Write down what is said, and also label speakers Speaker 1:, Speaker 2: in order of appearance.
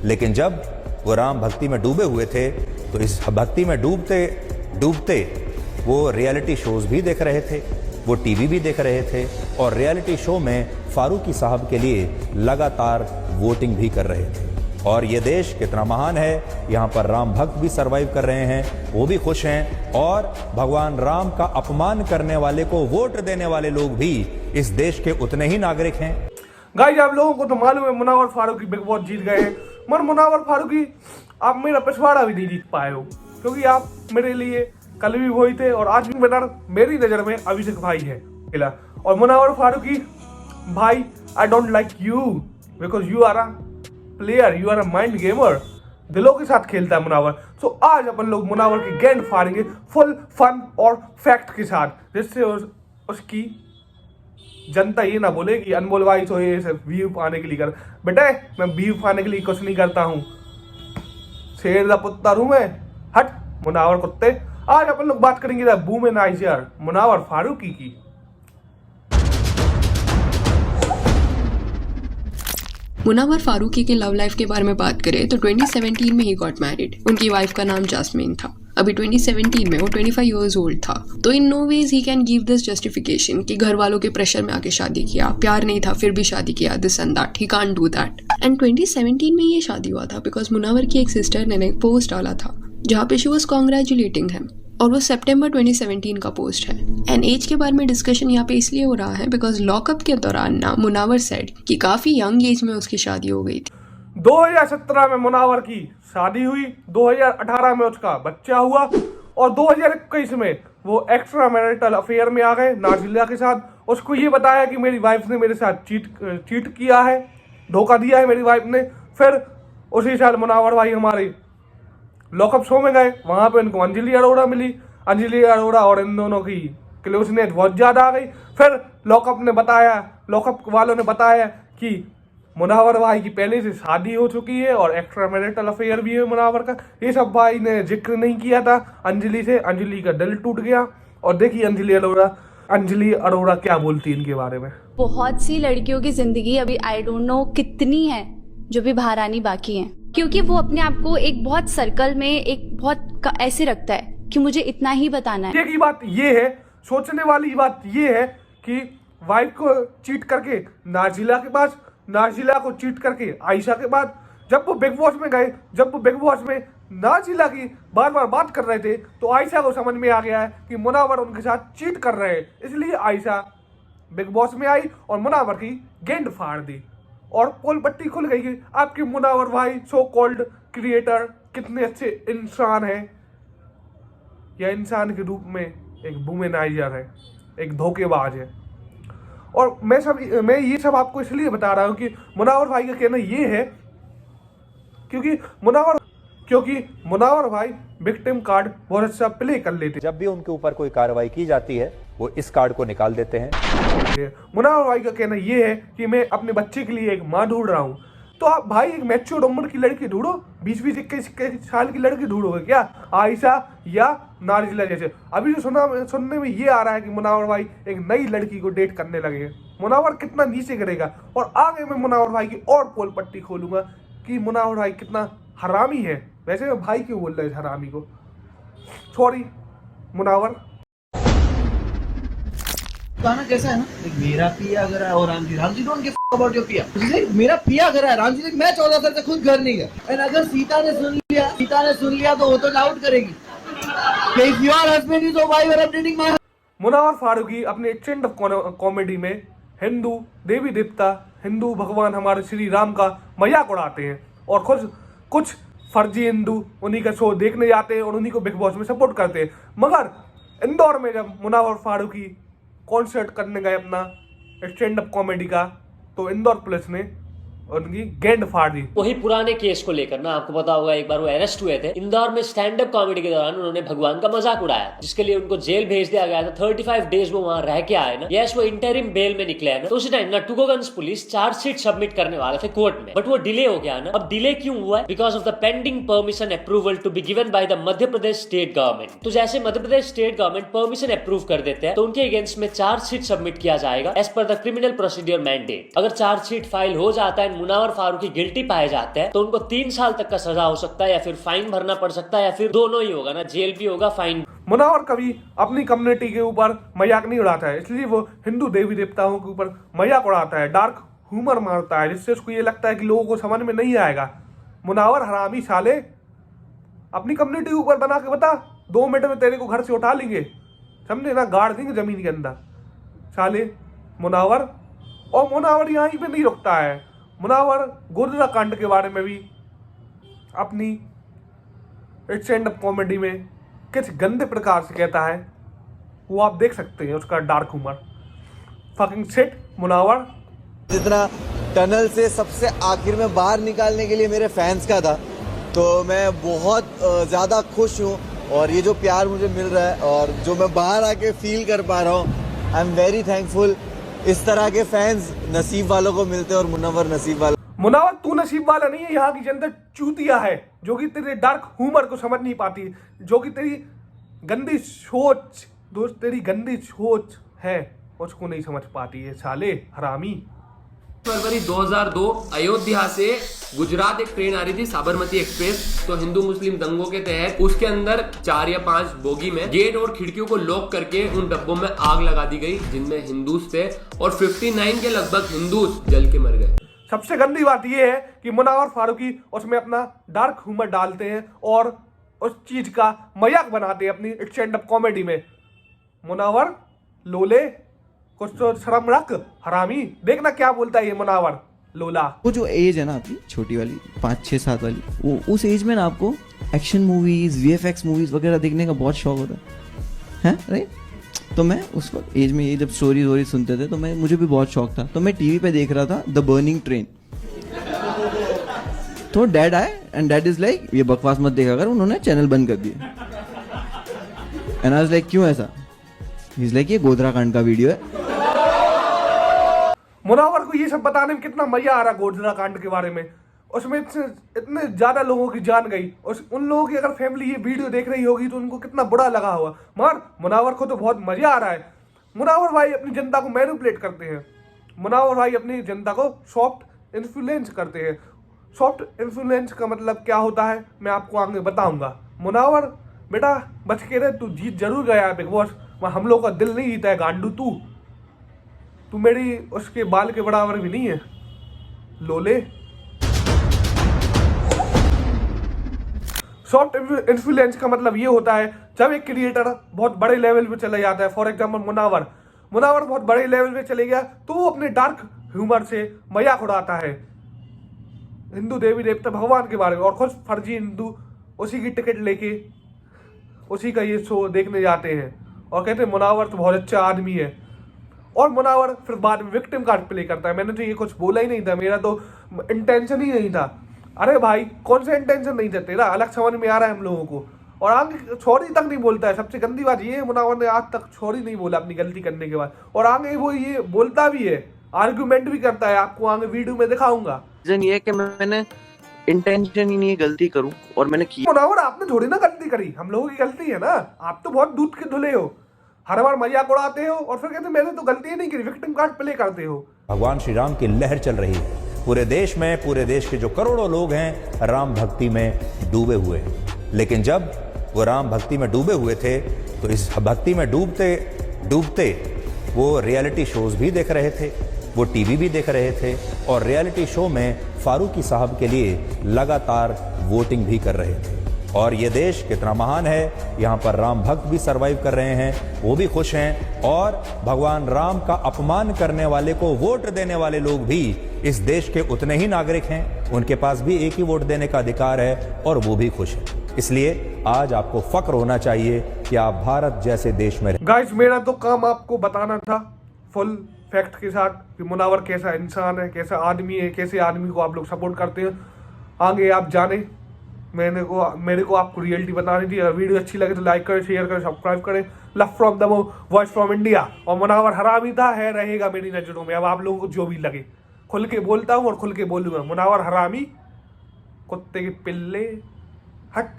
Speaker 1: लेकिन जब वो राम भक्ति में डूबे हुए थे तो इस भक्ति में डूबते डूबते वो रियलिटी शोज भी देख रहे थे, वो टीवी भी देख रहे थे और रियलिटी शो में फारूकी साहब के लिए लगातार वोटिंग भी कर रहे थे। और ये देश कितना महान है, यहाँ पर राम भक्त भी सरवाइव कर रहे हैं, वो भी खुश हैं, और भगवान राम का अपमान करने वाले को वोट देने वाले लोग भी इस देश के उतने ही नागरिक हैं।
Speaker 2: गाइस, आप लोगों को तो मालूम है मुनावर फारूकी बिग बॉस जीत गए हैं, मगर मुनावर फारूकी आप मेरा पिछवाड़ा भी नहीं जीत पाए हो, क्योंकि आप मेरे लिए कल भी वही थे और आज भी मेरी नजर में अभिषेक भाई है मिला। और मुनावर फारूकी भाई, I don't like you because you are a player, you are a mind gamer, दिलों के साथ खेलता है मुनावर। सो आज अपन लोग मुनावर की गेंद फाड़ेंगे फुल फन और फैक्ट के साथ, जिससे उसकी जनता ये ना बोले कि अनमोल भाई तो ये व्यू पाने के लिए कर। बेटे, मैं व्यू पाने के लिए कुछ नहीं करता हूँ, शेर दा पुत्र हूँ मैं। हट मुनावर कुत्ते। आज अपन लोग बात करेंगे द वुमेनाइजर मुनावर फारूकी की।
Speaker 3: मुनावर फारूकी के लव लाइफ के बारे में बात करें तो 2017 में ही गॉट मैरिड। उनकी वाइफ का नाम जास्मीन था। अभी 2017 में वो 25 इयर्स ओल्ड था। तो in no ways he can give this justification कि घर वालों के प्रेशर में आके शादी किया, प्यार नहीं था फिर भी शादी किया, this and that, he can't do that. And 2017 में ये शादी हुआ था बिकॉज मुनावर की एक सिस्टर ने एक पोस्ट डाला था जहाँ पे शी वॉज कॉन्ग्रेचुलेटिंग हिम, और वो सितंबर 2017 का पोस्ट है। एंड एज के बारे में डिस्कशन यहाँ पे इसलिए हो रहा है बिकॉज लॉकअप के दौरान ना मुनावर सेड कि काफी यंग एज में उसकी शादी हो गई थी।
Speaker 2: 2017 में मुनावर की शादी हुई, 2018 में उसका बच्चा हुआ और 2021 में वो एक्स्ट्रा मैरिटल अफेयर में आ गए नाजिला के साथ। उसको ये बताया कि मेरी वाइफ ने मेरे साथ चीट किया है, धोखा दिया है मेरी वाइफ ने। फिर उसी साल मुनावर भाई हमारे लॉकअप शो में गए, वहां पे उनको अंजलि अरोड़ा मिली। अंजलि अरोड़ा और इन दोनों की क्लोजनेस बहुत ज्यादा आ गई। फिर लॉकअप वालों ने बताया कि मुनावर भाई की पहले से शादी हो चुकी है और एक्स्ट्रा मैरिटल अफेयर भी है मुनावर का। ये सब भाई ने जिक्र नहीं किया था अंजलि से। अंजलि का दिल टूट गया। और देखिए अंजलि अरोड़ा क्या बोलती है इनके बारे में।
Speaker 4: बहुत सी लड़कियों की जिंदगी अभी आई डोंट नो कितनी है जो भी बाहर आनी बाकी है, क्योंकि वो अपने आप को एक बहुत सर्कल में एक बहुत ऐसे रखता है कि मुझे इतना ही बताना है।
Speaker 2: की बात ये है, सोचने वाली बात ये है कि वाइफ को चीट करके नाजिला के पास, नाजिला को चीट करके आयशा के बाद, जब वो बिग बॉस में गए, जब वो बिग बॉस में नाजिला की बार बार बात कर रहे थे तो आयशा को समझ में आ गया है कि मुनावर उनके साथ चीट कर रहे हैं। इसलिए आयशा बिग बॉस में आई और मुनावर की गेंद फाड़ दी और पोल पट्टी खुल गई कि आपके मुनावर भाई सो कॉल्ड क्रिएटर कितने अच्छे इंसान हैं। यह इंसान के रूप में एक वुमेनाइजर है, एक धोखेबाज है। और मैं ये सब आपको इसलिए बता रहा हूं कि मुनावर भाई का कहना ये है क्योंकि मुनावर भाई विक्टिम कार्ड बहुत अच्छा प्ले कर लेते।
Speaker 1: जब भी उनके ऊपर कोई कार्रवाई की जाती है वो इस कार्ड को निकाल देते हैं।
Speaker 2: मुनावर भाई का कहना ये है कि मैं अपने बच्चे के लिए एक माँ ढूंढ रहा हूँ। तो आप भाई एक मैच्योर उम्र की लड़की ढूंढो, 20-21 साल की लड़की ढूंढोगे क्या, आयशा या नाजिला जैसे। अभी जो सुनने में ये आ रहा है कि मुनावर भाई एक नई लड़की को डेट करने लगे हैं। मुनावर कितना नीचे करेगा। और आगे मैं मुनावर भाई की और पोल पट्टी खोलूंगा कि मुनावर भाई कितना हरामी है। वैसे मैं भाई क्यों बोल रहा है हरामी को, सॉरी मुनावर।
Speaker 5: गाना कैसा है ना, मेरा पिया घर है और Ram ji don't give about your पिया। मेरा पिया घर है, राम जी मैं 14 साल से खुद घर नहीं गया। एंड अगर सीता ने सुन लिया तो वो तो डाउट करेगी। If your husband is why you are updating my.
Speaker 2: Munawar Faruqui अपने स्टैंड अप कॉमेडी में हिंदू देवी देवता, हिंदू भगवान हमारे श्री राम का मजाक उड़ाते हैं और कुछ फर्जी हिंदू उन्हीं का शो देखने जाते हैं और उन्हीं को बिग बॉस में सपोर्ट करते हैं। मगर इंदौर में जब मुनावर फारूकी कॉन्सर्ट करने गए अपना स्टैंड अप कॉमेडी का, तो इंदौर पुलिस ने उनकी गेंद फाड़ दी।
Speaker 6: वही पुराने केस को लेकर ना, आपको पता होगा एक बार वो अरेस्ट हुए थे इंदौर में। स्टैंड अप कॉमेडी के दौरान उन्होंने भगवान का मजाक उड़ाया, जिसके लिए उनको जेल भेज दिया गया था। 35 डेज वो वहां रह के आए ना। यस, वो इंटरिम बेल में निकले ना। तो उसी टाइम ना टुकोगंज पुलिस चार्जशीट सबमिट करने वाले थे कोर्ट में, बट वो डिले हो गया ना। अब डिले क्यों हुआ है? Because of the pending permission approval to be given by the Madhya Pradesh state government. तो जैसे Madhya Pradesh state government permission approve कर देते हैं तो उनके अगेंस्ट में चार्जशीट सबमिट किया जाएगा as per the criminal procedure mandate. अगर चार्जशीट फाइल हो जाता है मुनावर फारूकी गिल्टी पाए जाते हैं तो उनको 3 साल तक का सजा हो सकता है, या फिर फाइन भरना पड़ सकता है, या फिर दोनों ही होगा ना, जेल भी होगा, फाइन।
Speaker 2: मुनावर कभी अपनी कम्युनिटी के ऊपर मजाक नहीं उड़ाता है, इसलिए वो हिंदू देवी देवताओं के ऊपर मजाक उड़ाता है, डार्क ह्यूमर मारता है, जिससे उसको ये लगता है कि लोगों को समझ में नहीं आएगा। मुनावर हरामी साले, अपनी कम्युनिटी के ऊपर बना के बता, 2 मिनट में तेरे को घर से उठा लेंगे, समझे ना, गाड़ देंगे जमीन के अंदर साले मुनावर। और मुनावर यहीं पे नहीं रुकता है, मुनावर गोधरा कांड के बारे में भी अपनी स्टैंड अप कॉमेडी में किस गंदे प्रकार से कहता है, वो आप देख सकते हैं उसका dark humour. Fucking shit Munawar.
Speaker 5: जितना टनल से सबसे आखिर में बाहर निकालने के लिए मेरे फैंस का था, तो मैं बहुत ज़्यादा खुश हूँ, और ये जो प्यार मुझे मिल रहा है और जो मैं बाहर आके फील कर पा रहा हूँ, आई एम वेरी थैंकफुल। इस तरह के फैंस नसीब वालों को मिलते हैं, और मुनव्वर नसीब वाला।
Speaker 2: मुनावर तू नसीब वाला नहीं है, यहाँ की जनता चूतिया है जो कि तेरे डार्क ह्यूमर को समझ नहीं पाती, जो कि तेरी गंदी सोच, दोस्त तेरी गंदी सोच है उसको नहीं समझ पाती है साले हरामी।
Speaker 7: फरवरी 2002 अयोध्या से गुजरात एक ट्रेन आ रही थी, साबरमती एक्सप्रेस। तो हिंदू मुस्लिम दंगों के तहत उसके अंदर 4 या 5 बोगी में गेट और खिड़कियों को लॉक करके उन डब्बों में आग लगा दी गई, जिनमें हिंदूस थे, और 59 के लगभग हिंदूस जल के मर गए।
Speaker 2: सबसे गंदी बात यह है कि मुनावर फारूकी उसमें अपना डार्क ह्यूमर डालते हैं और उस चीज का मजाक बनाते हैं अपनी स्टैंड अप कॉमेडी में। मुनावर लोले, कुछ तो शर्म रख हरामी। देखना क्या बोलता है ये मुनावर लोला।
Speaker 8: वो जो एज है ना आपकी छोटी वाली 5, 6, 7 वाली, वो उस एज में ना आपको एक्शन मूवीज, VFX मूवीज वगैरह देखने का बहुत शौक होता है राइट? तो मैं उस वक्त एज में ये जब स्टोरी सुनते थे तो मुझे भी बहुत शौक था। तो मैं टीवी पे देख रहा था द बर्निंग ट्रेन, तो डैड आए एंड डैड इज लाइक ये बकवास मत देखा कर, उन्होंने चैनल बंद कर दिया। एंड आई वाज लाइक क्यों ऐसा? ही इज लाइक ये गोधरा कांड का वीडियो है।
Speaker 2: मुनावर को ये सब बताने में कितना मजा आ रहा गोधरा कांड के बारे में, उसमें इतने ज्यादा लोगों की जान गई। उन लोगों की अगर फैमिली ये वीडियो देख रही होगी तो उनको कितना बुरा लगा होगा, मगर मुनावर को तो बहुत मजा आ रहा है। मुनावर भाई अपनी जनता को मैनिपुलेट करते हैं, मुनावर भाई अपनी जनता को सॉफ्ट इन्फ्लुएंस करते हैं। सॉफ्ट इन्फ्लुएंस का मतलब क्या होता है मैं आपको आगे बताऊंगा। मुनावर बेटा बच के रहे, तू जीत जरूर गया है बिग बॉस, हम लोग का दिल नहीं जीता है गांडू। तू मेरी उसके बाल के बराबर भी नहीं है लोले। सॉफ्ट इन्फ्लुएंस का मतलब ये होता है जब एक क्रिएटर बहुत बड़े लेवल पे चला जाता है। फॉर एग्जांपल मुनावर बहुत बड़े लेवल पे चले गया तो वो अपने डार्क ह्यूमर से मजाक उड़ाता है हिंदू देवी देवता भगवान के बारे में, और खुद फर्जी हिंदू उसी की टिकट लेके उसी का ये शो देखने जाते हैं और कहते हैं मुनावर तो बहुत अच्छा आदमी है। और मुनावर फिर बाद में विक्टिम कार्ड प्ले करता है। मैंने तो ये कुछ बोला ही नहीं था, मेरा तो इंटेंशन ही नहीं था। अरे भाई कौन सा इंटेंशन नहीं था तेरा, अलग समझ में आ रहा है हम लोगों को। और आगे सॉरी तक नहीं बोलता है। सबसे गंदी बात ये है मुनावर ने आज तक सॉरी नहीं बोला अपनी गलती करने के बाद, और आगे वो ये बोलता भी है, आर्गुमेंट भी करता है। आपको आगे वीडियो में दिखाऊंगा।
Speaker 8: रीजन ये है कि मैंने इंटेंशन ही नहीं गलती करूं और मैंने की।
Speaker 2: मुनावर आपने थोड़ी ना गलती करी, हम लोगों की गलती है ना। आप तो बहुत दूध के धुले हो, हर बार मजाक उड़ाते हो और फिर कहते मैंने तो गलती ही नहीं करी, विक्टिम कार्ड प्ले करते हो।
Speaker 1: भगवान श्री राम की लहर चल रही है पूरे देश में। पूरे देश के जो करोड़ों लोग हैं राम भक्ति में डूबे हुए हैं। लेकिन जब वो राम भक्ति में डूबे हुए थे तो इस भक्ति में डूबते डूबते वो रियलिटी शोज भी देख रहे थे, वो टीवी भी देख रहे थे, और रियलिटी शो में फारूकी साहब के लिए लगातार वोटिंग भी कर रहे थे। और ये देश कितना महान है, यहाँ पर राम भक्त भी सरवाइव कर रहे हैं, वो भी खुश हैं, और भगवान राम का अपमान करने वाले को वोट देने वाले लोग भी इस देश के उतने ही नागरिक हैं, उनके पास भी एक ही वोट देने का अधिकार है और वो भी खुश है। इसलिए आज आपको फक्र होना चाहिए कि आप भारत जैसे देश में।
Speaker 2: गाइस मेरा तो काम आपको बताना था फुल फैक्ट के साथ कि मुनावर कैसा इंसान है, कैसा आदमी है, कैसे आदमी को आप लोग सपोर्ट करते हैं। आगे आप जाने, मेरे को आपको रियलिटी बतानी थी। अगर वीडियो अच्छी लगे तो लाइक करें, शेयर करें, सब्सक्राइब करें। Love from the voice from India. और मुनावर हरामी था, है, रहेगा मेरी नजरों में। अब आप लोगों को जो भी लगे, खुल के बोलता हूँ और खुल के बोलूंगा। मुनावर हरामी, कुत्ते के पिल्ले, हट।